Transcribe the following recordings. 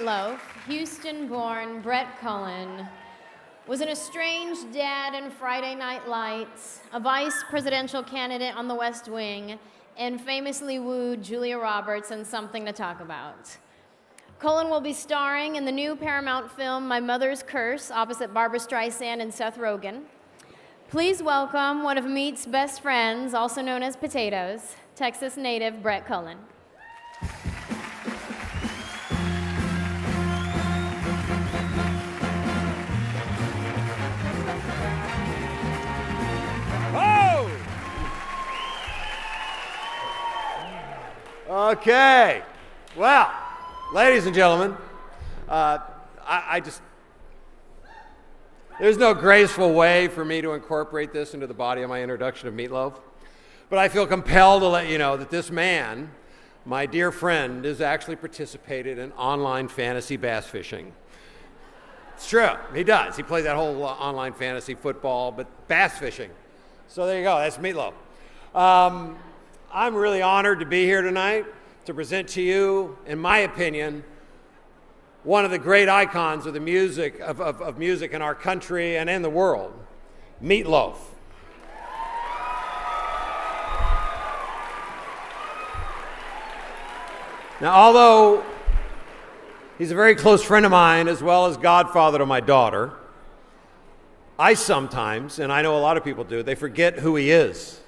Meatloaf, Houston-born Brett Cullen was an estranged dad in Friday Night Lights, a vice presidential candidate on the West Wing, and famously wooed Julia Roberts in Something to Talk About. Cullen will be starring in the new Paramount film My Mother's Curse, opposite Barbra Streisand and Seth Rogen. Please welcome one of Meat's best friends, also known as Potatoes, Texas native Brett Cullen. Okay, well, ladies and gentlemen, there's no graceful way for me to incorporate this into the body of my introduction of Meatloaf, but I feel compelled to let you know that this man, my dear friend, has actually participated in online fantasy bass fishing. It's true, he does. He plays that whole online fantasy football, but bass fishing. So there you go, that's Meatloaf. I'm really honored to be here tonight to present to you, in my opinion, one of the great icons of the music of music in our country and in the world, Meatloaf. Now, although he's a very close friend of mine as well as godfather to my daughter, I sometimes, and I know a lot of people do, they forget who he is.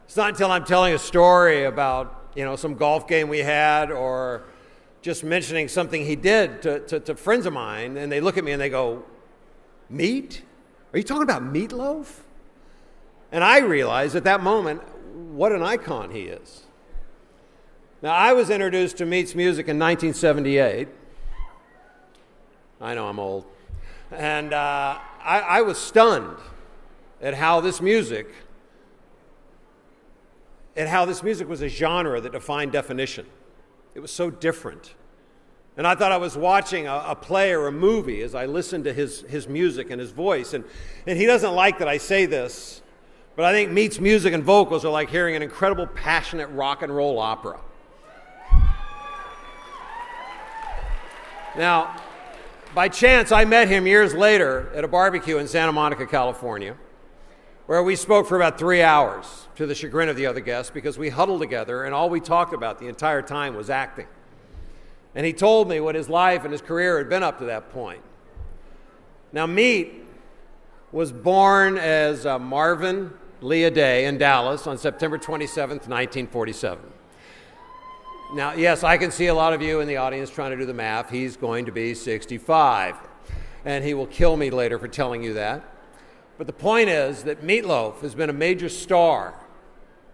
It's not until I'm telling a story about, some golf game we had or just mentioning something he did to friends of mine, and they look at me and they go, Meat? Are you talking about Meatloaf? And I realize at that moment what an icon he is. Now, I was introduced to Meat's music in 1978. I know I'm old. And I was stunned at how this music was a genre that defined definition. It was so different. And I thought I was watching a play or a movie as I listened to his music and his voice. And he doesn't like that I say this, but I think Meat's music and vocals are like hearing an incredible, passionate rock and roll opera. Now, by chance, I met him years later at a barbecue in Santa Monica, California, where we spoke for about 3 hours to the chagrin of the other guests because we huddled together and all we talked about the entire time was acting. And he told me what his life and his career had been up to that point. Now, Meat was born as Marvin Leah Day in Dallas on September 27th, 1947. Now, yes, I can see a lot of you in the audience trying to do the math. He's going to be 65, and he will kill me later for telling you that. But the point is that Meatloaf has been a major star.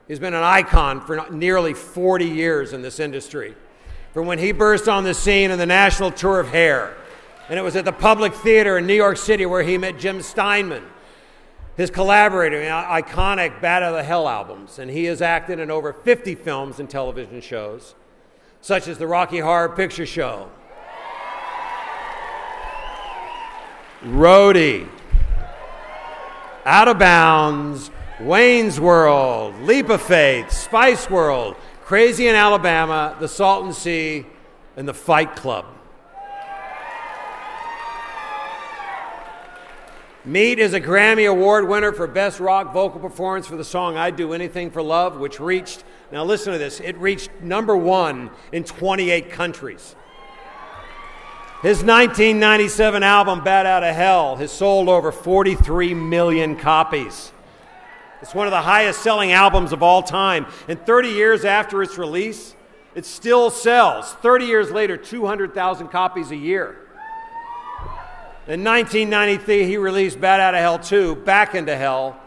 He's been an icon for nearly 40 years in this industry. From when he burst on the scene in the national tour of Hair, and it was at the Public Theater in New York City where he met Jim Steinman, his collaborator in iconic Bat Out of Hell albums, and he has acted in over 50 films and television shows, such as the Rocky Horror Picture Show, Roadie, Out of Bounds, Wayne's World, Leap of Faith, Spice World, Crazy in Alabama, The Salton Sea, and The Fight Club. Meat is a Grammy Award winner for Best Rock Vocal Performance for the song I'd Do Anything for Love, which reached, now listen to this, it reached #1 in 28 countries. His 1997 album, Bat Out of Hell, has sold over 43 million copies. It's one of the highest-selling albums of all time. And 30 years after its release, it still sells. 30 years later, 200,000 copies a year. In 1993, he released Bat Out of Hell 2, Back into Hell,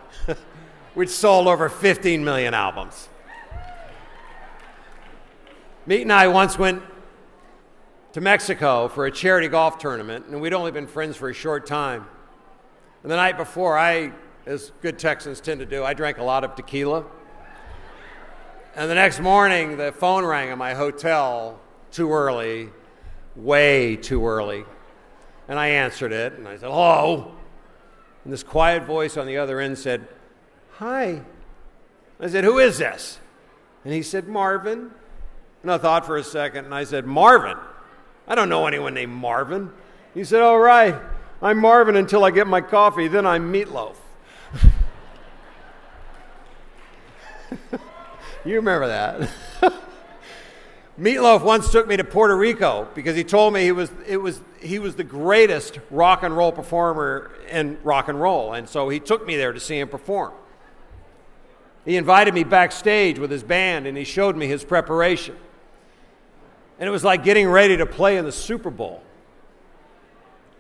which sold over 15 million albums. Meat and I once went to Mexico for a charity golf tournament, and we'd only been friends for a short time. And the night before, as good Texans tend to do, I drank a lot of tequila. And the next morning, the phone rang at my hotel too early, way too early. And I answered it, and I said, hello. And this quiet voice on the other end said, hi. I said, who is this? And he said, Marvin. And I thought for a second, and I said, Marvin? I don't know anyone named Marvin. He said, "Oh, right. I'm Marvin until I get my coffee, then I'm Meatloaf." You remember that. Meatloaf once took me to Puerto Rico because he told me he was the greatest rock and roll performer in rock and roll, and so he took me there to see him perform. He invited me backstage with his band, and he showed me his preparation. And it was like getting ready to play in the Super Bowl.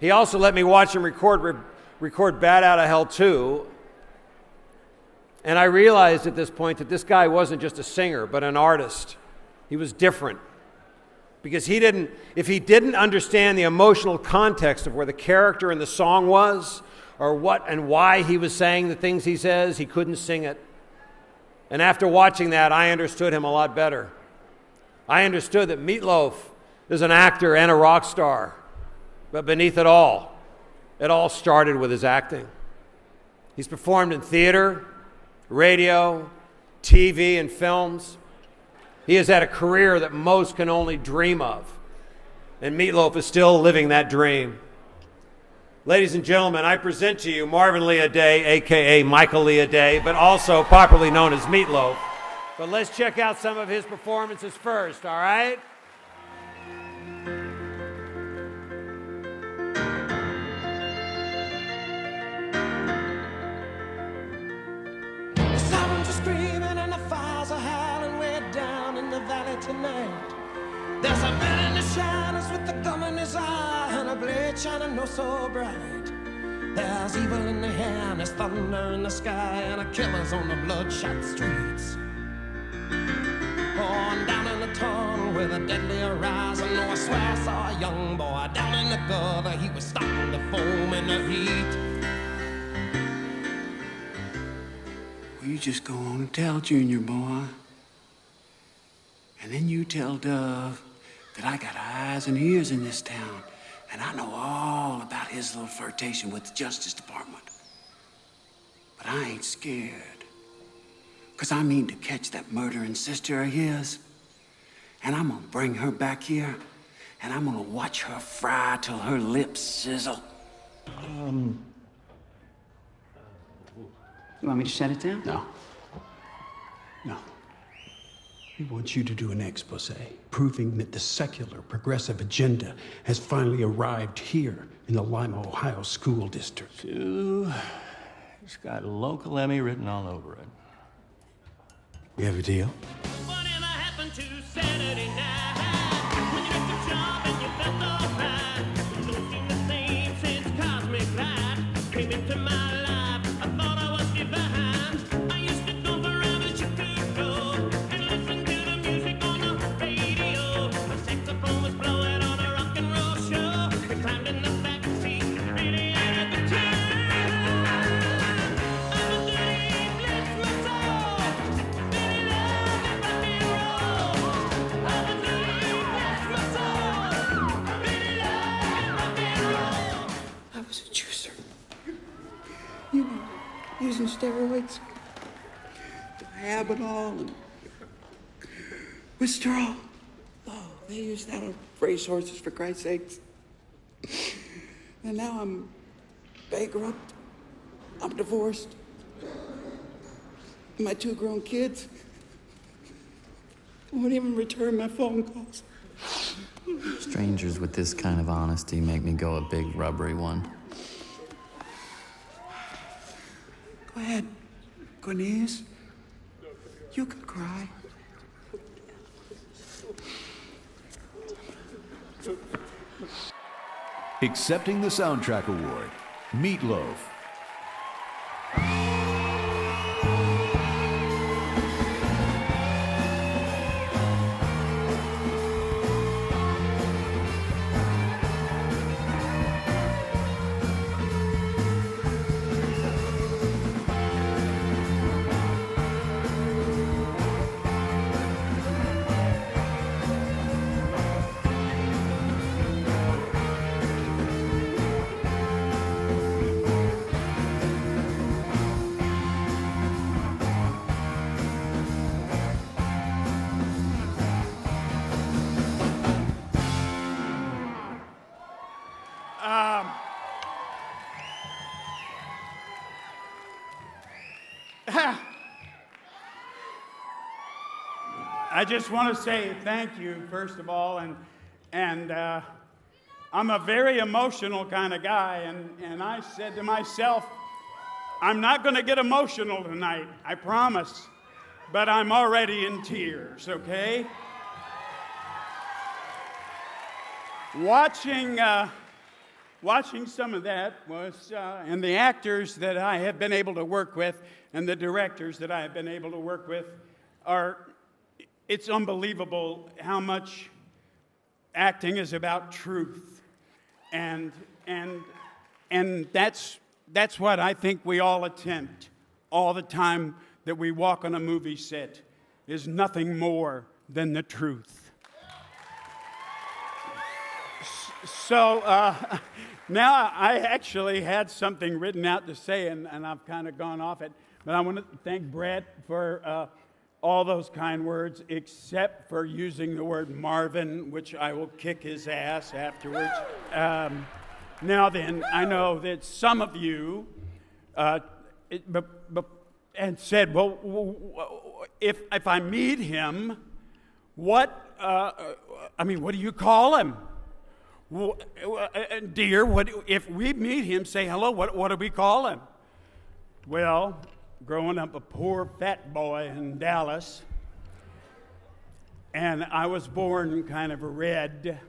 He also let me watch him record Bat Out of Hell 2. And I realized at this point that this guy wasn't just a singer, but an artist. He was different. Because if he didn't understand the emotional context of where the character in the song was, or what and why he was saying the things he says, he couldn't sing it. And after watching that, I understood him a lot better. I understood that Meatloaf is an actor and a rock star. But beneath it all started with his acting. He's performed in theater, radio, TV, and films. He has had a career that most can only dream of. And Meatloaf is still living that dream. Ladies and gentlemen, I present to you Marvin Leaday, a.k.a. Michael Leaday, but also popularly known as Meatloaf. But let's check out some of his performances first, all right? The sirens are screaming and the fires are howling way down in the valley tonight. There's a man in the shadows with a gum in his eye and a blade shining oh so bright. There's evil in the air and there's thunder in the sky and a killer's on the bloodshot streets. On down in the tunnel with a deadly horizon. Oh, I swear I saw a young boy down in the gutter. He was starting to foam in the heat. Well, you just go on and tell Junior, boy. And then you tell Dove that I got eyes and ears in this town. And I know all about his little flirtation with the Justice Department. But I ain't scared. 'Cause I mean to catch that murdering sister of his. And I'm gonna bring her back here. And I'm gonna watch her fry till her lips sizzle. You want me to shut it down? No. No. We want you to do an expose proving that the secular progressive agenda has finally arrived here in the Lima, Ohio school district. It's got local Emmy written all over it. We have a deal? Whatever happened to Saturday night? When you left the job and you felt alright. Don't seem the same since Cosmic Light came into my life. I thought I was divine. I used to go for around Chicago and listen to the music on the radio. The saxophone was blowing on a rock and roll show. I climbed in the back seat, really had a good time. I was doing bless my soul. Really loved rock and roll. I was doing bless my soul. Really loved rock and roll. I was a juicer. You know, using steroids, Diagonal, and Wistrol. Oh, they used that on racehorses, for Christ's sakes. And now I'm bankrupt. I'm divorced. My 2 grown kids won't even return my phone calls. Strangers with this kind of honesty make me go a big rubbery one. Go ahead, Cornelius. You can cry. Accepting the Soundtrack Award, Meatloaf. I just want to say thank you, first of all, and I'm a very emotional kind of guy, and I said to myself, I'm not going to get emotional tonight, I promise, but I'm already in tears, okay? Watching some of that was, and the actors that I have been able to work with and the directors that I have been able to work with it's unbelievable how much acting is about truth. And that's what I think we all attempt all the time that we walk on a movie set, is nothing more than the truth. So now I actually had something written out to say, and I've kind of gone off it, but I want to thank Brett for all those kind words, except for using the word Marvin, which I will kick his ass afterwards. Now then, I know that some of you and said, well, if I meet him, what do you call him? Dear, if we meet him, say hello, what do we call him? Well, growing up a poor fat boy in Dallas, and I was born kind of red,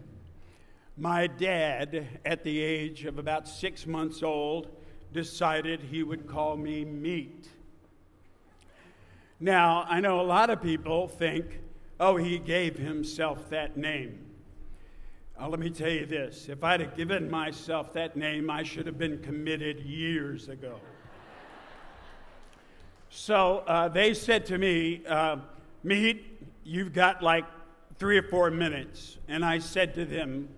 my dad, at the age of about 6 months old, decided he would call me Meat. Now, I know a lot of people think, oh, he gave himself that name. Let me tell you this, if I'd have given myself that name, I should have been committed years ago. So they said to me, Meat, you've got like 3 or 4 minutes. And I said to them,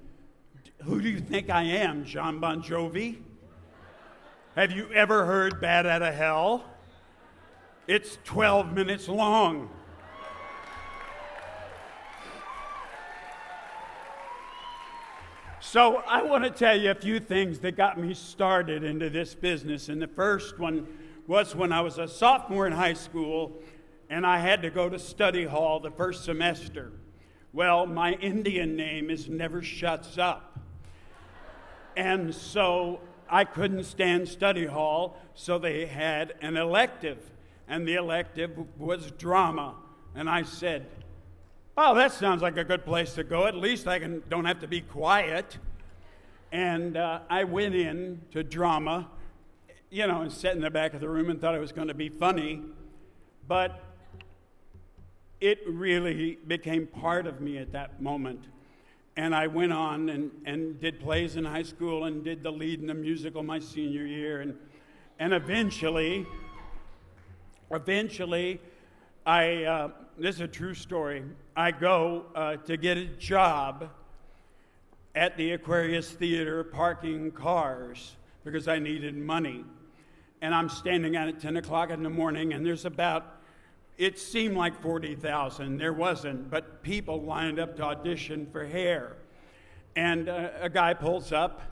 who do you think I am, John Bon Jovi? Have you ever heard Bat Out of Hell? It's 12 minutes long. So I want to tell you a few things that got me started into this business. And the first one was when I was a sophomore in high school and I had to go to study hall the first semester. Well, my Indian name is Never Shuts Up. And so I couldn't stand study hall, so they had an elective. And the elective was drama. And I said, oh, that sounds like a good place to go. At least I don't have to be quiet. And I went in to drama, and sat in the back of the room and thought it was going to be funny. But it really became part of me at that moment. And I went on and did plays in high school and did the lead in the musical my senior year. And eventually, I this is a true story. I go to get a job at the Aquarius Theater parking cars because I needed money. And I'm standing out at 10 o'clock in the morning, and there's it seemed like 40,000. There wasn't, but people lined up to audition for Hair. And a guy pulls up,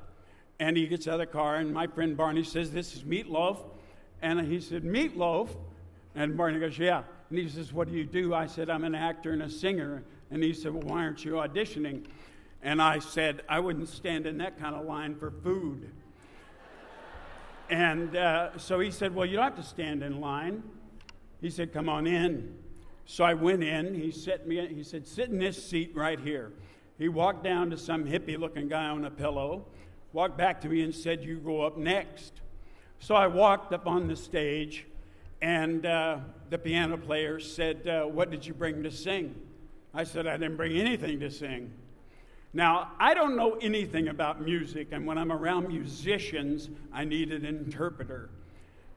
and he gets out of the car, and my friend Barney says, this is Meatloaf. And he said, Meatloaf? And Barney goes, yeah. And he says, what do you do? I said, I'm an actor and a singer. And he said, well, why aren't you auditioning? And I said, I wouldn't stand in that kind of line for food. And so he said, well, you don't have to stand in line. He said, come on in. So I went in. He said, sit in this seat right here. He walked down to some hippie-looking guy on a pillow, walked back to me and said, you go up next. So I walked up on the stage, and the piano player said, what did you bring to sing? I said, I didn't bring anything to sing. Now, I don't know anything about music, and when I'm around musicians, I need an interpreter.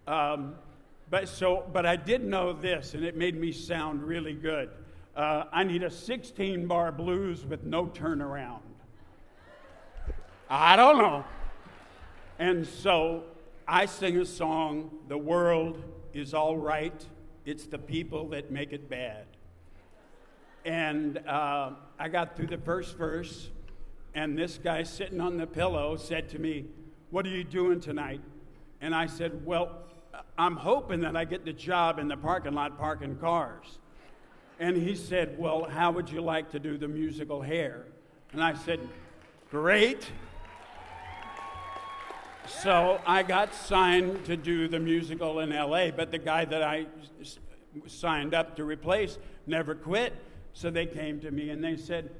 But I did know this, and it made me sound really good. I need a 16-bar blues with no turnaround. I don't know. And so I sing a song, The World is All Right. It's the people that make it bad. And I got through the first verse, and this guy sitting on the pillow said to me, what are you doing tonight? And I said, well, I'm hoping that I get the job in the parking lot parking cars. And he said, well, how would you like to do the musical Hair? And I said, great. So I got signed to do the musical in LA, but the guy that I signed up to replace never quit. So they came to me and they said,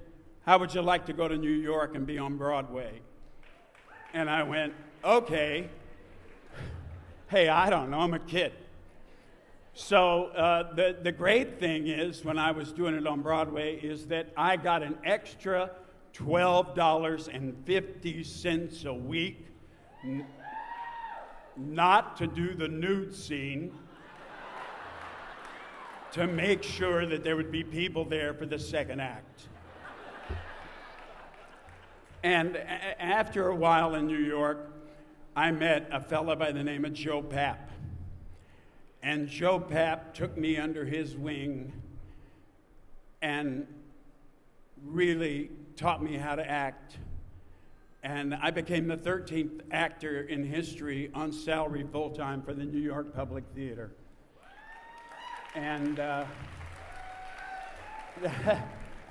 how would you like to go to New York and be on Broadway? And I went, okay. Hey, I don't know, I'm a kid. So the great thing is, when I was doing it on Broadway, is that I got an extra $12.50 a week not to do the nude scene, to make sure that there would be people there for the second act. And after a while in New York, I met a fella by the name of Joe Papp. And Joe Papp took me under his wing and really taught me how to act. And I became the 13th actor in history on salary full-time for the New York Public Theater. And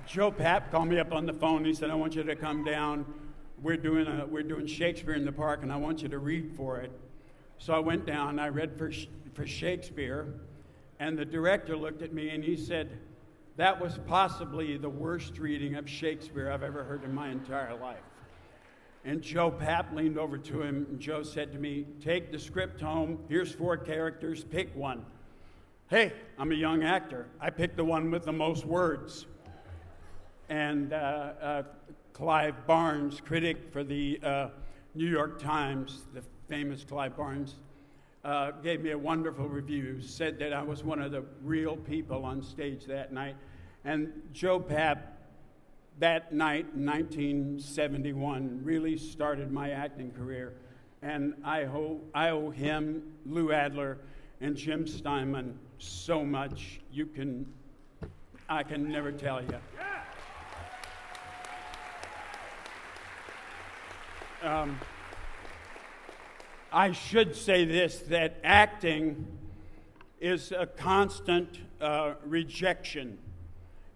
Joe Papp called me up on the phone. He said, I want you to come down. We're doing Shakespeare in the Park, and I want you to read for it. So I went down, I read for Shakespeare, and the director looked at me and he said, that was possibly the worst reading of Shakespeare I've ever heard in my entire life. And Joe Papp leaned over to him, and Joe said to me, take the script home, here's 4 characters, pick one. Hey, I'm a young actor. I picked the one with the most words. And Clive Barnes, critic for the New York Times, the famous Clive Barnes, gave me a wonderful review, said that I was one of the real people on stage that night. And Joe Papp, that night in 1971, really started my acting career. And I owe him, Lou Adler, and Jim Steinman so much. I can never tell you. I should say this, that acting is a constant rejection,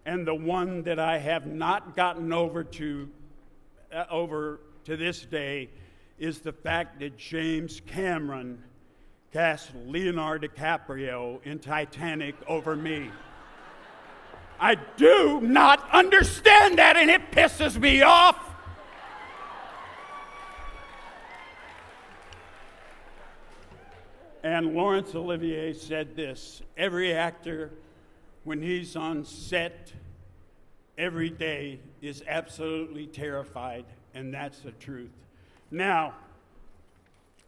and the one that I have not gotten over to this day is the fact that James Cameron cast Leonardo DiCaprio in Titanic over me. I do not understand that, and it pisses me off. And Laurence Olivier said this, every actor, when he's on set every day, is absolutely terrified, and that's the truth. Now,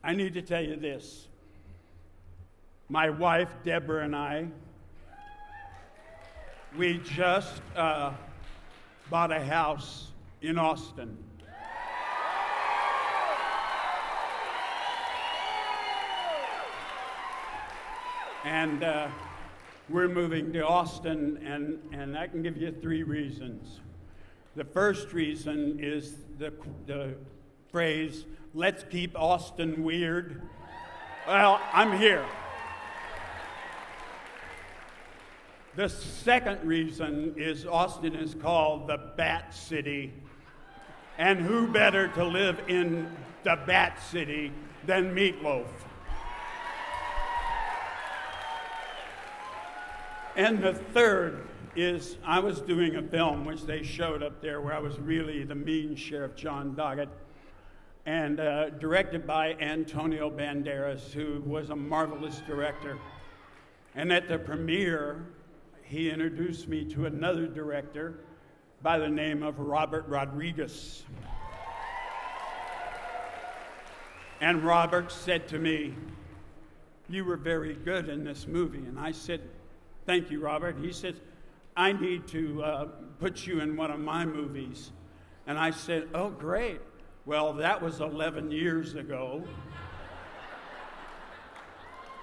I need to tell you this. My wife, Deborah, and I, we just bought a house in Austin. And we're moving to Austin, and I can give you 3 reasons. The first reason is the phrase, let's keep Austin weird. Well, I'm here. The second reason is Austin is called the Bat City. And who better to live in the Bat City than Meatloaf? And the third is I was doing a film which they showed up there where I was really the mean Sheriff John Doggett, and directed by Antonio Banderas, who was a marvelous director. And at the premiere, he introduced me to another director by the name of Robert Rodriguez. And Robert said to me, you were very good in this movie. And I said, thank you, Robert. He says, I need to put you in one of my movies. And I said, oh, great. Well, that was 11 years ago.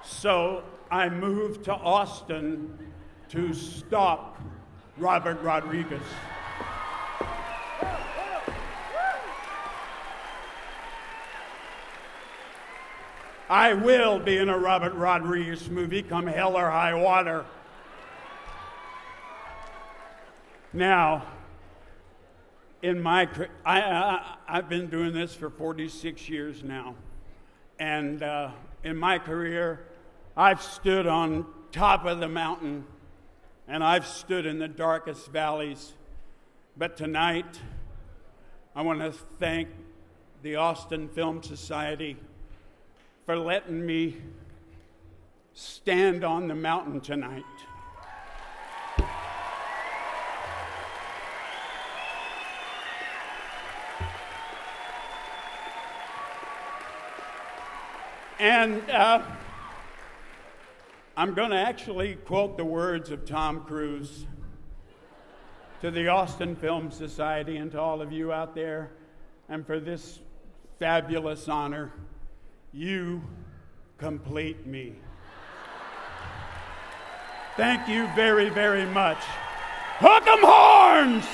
So I moved to Austin to stop Robert Rodriguez. I will be in a Robert Rodriguez movie come hell or high water. Now, I've been doing this for 46 years now. And in my career, I've stood on top of the mountain and I've stood in the darkest valleys. But tonight, I want to thank the Austin Film Society for letting me stand on the mountain tonight. And I'm going to actually quote the words of Tom Cruise to the Austin Film Society and to all of you out there, and for this fabulous honor, you complete me. Thank you very, very much. Hook 'em horns!